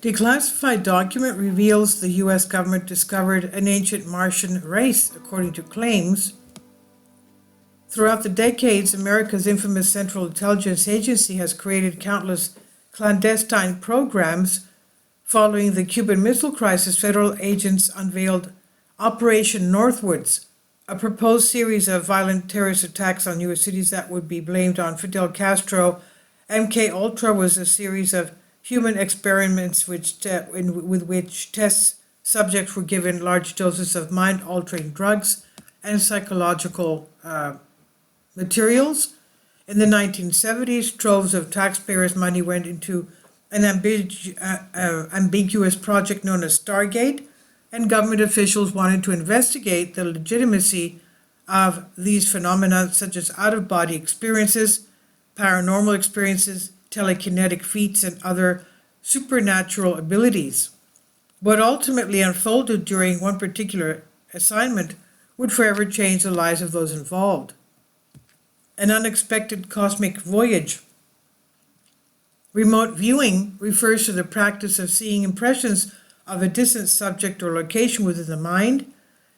Declassified document reveals the U.S. government discovered an ancient Martian race, according to claims. Throughout the decades, America's infamous Central Intelligence Agency has created countless clandestine programs. Following the Cuban Missile Crisis, federal agents unveiled Operation Northwoods, a proposed series of violent terrorist attacks on U.S. cities that would be blamed on Fidel Castro. MK Ultra was a series of human experiments with which test subjects were given large doses of mind-altering drugs and psychological materials. In the 1970s, troves of taxpayers' money went into an ambiguous project known as Stargate, and government officials wanted to investigate the legitimacy of these phenomena such as out-of-body experiences, paranormal experiences, telekinetic feats, and other supernatural abilities. What ultimately unfolded during one particular assignment would forever change the lives of those involved. An unexpected cosmic voyage. Remote viewing refers to the practice of seeing impressions of a distant subject or location within the mind.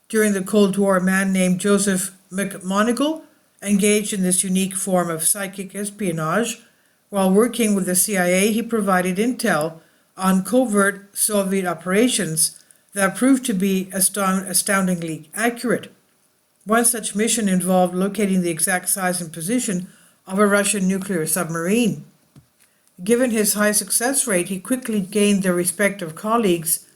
During the Cold War, a man named Joseph McMonigle engaged in this unique form of psychic espionage. While working with the CIA, he provided intel on covert Soviet operations that proved to be astoundingly accurate. One such mission involved locating the exact size and position of a Russian nuclear submarine. Given his high success rate, he quickly gained the respect of colleagues.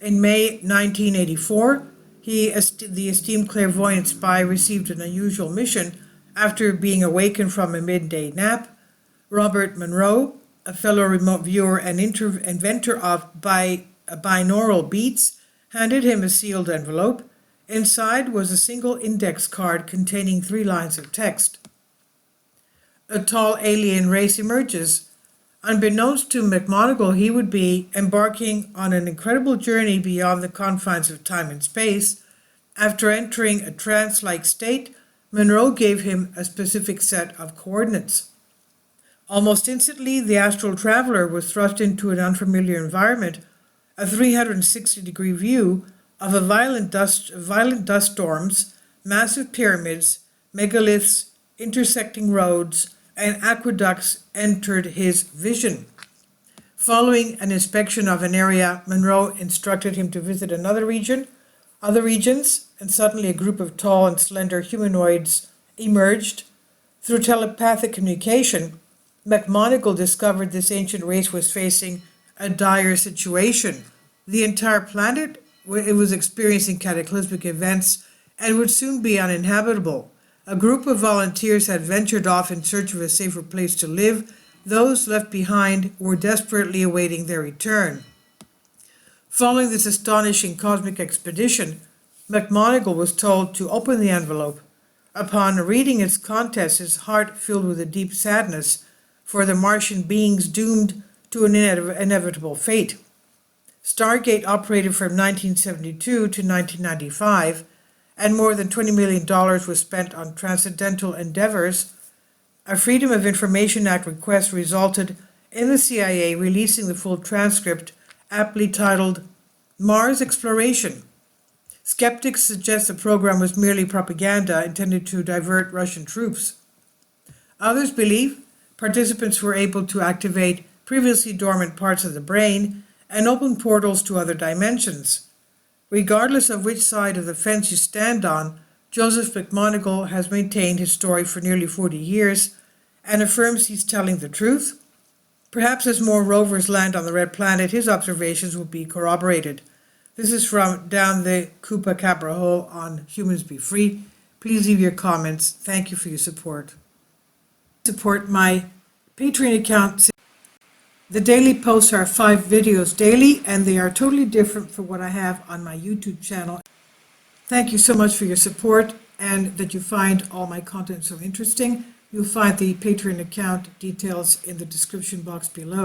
In May 1984, the esteemed clairvoyant spy received an unusual mission after being awakened from a midday nap. Robert Monroe, a fellow remote viewer and inventor of binaural beats, handed him a sealed envelope. Inside was a single index card containing 3 lines of text. A tall alien race emerges. Unbeknownst to McMonigle, he would be embarking on an incredible journey beyond the confines of time and space. After entering a trance-like state, Monroe gave him a specific set of coordinates. Almost instantly, the astral traveler was thrust into an unfamiliar environment, a 360-degree view of violent dust storms, massive pyramids, megaliths, intersecting roads, and aqueducts entered his vision. Following an inspection of an area, Monroe instructed him to visit other regions, and suddenly a group of tall and slender humanoids emerged. Through telepathic communication, McMonigle discovered this ancient race was facing a dire situation. The entire planet was experiencing cataclysmic events and would soon be uninhabitable. A group of volunteers had ventured off in search of a safer place to live. Those left behind were desperately awaiting their return. Following this astonishing cosmic expedition, McMonigle was told to open the envelope. Upon reading its contents, his heart filled with a deep sadness for the Martian beings doomed to an inevitable fate. Stargate operated from 1972 to 1995, and more than $20 million was spent on transcendental endeavors. A Freedom of Information Act request resulted in the CIA releasing the full transcript, aptly titled Mars Exploration. Skeptics suggest the program was merely propaganda intended to divert Russian troops. Others believe participants were able to activate previously dormant parts of the brain and open portals to other dimensions. Regardless of which side of the fence you stand on, Joseph McMonigle has maintained his story for nearly 40 years and affirms he's telling the truth. Perhaps as more rovers land on the Red Planet, his observations will be corroborated. This is from Down the Chupacabra Hole on Humans Be Free. Please leave your comments. Thank you for your support. Support my Patreon account. The daily posts are 5 videos daily, and they are totally different from what I have on my YouTube channel. Thank you so much for your support and that you find all my content so interesting. You'll find the Patreon account details in the description box below.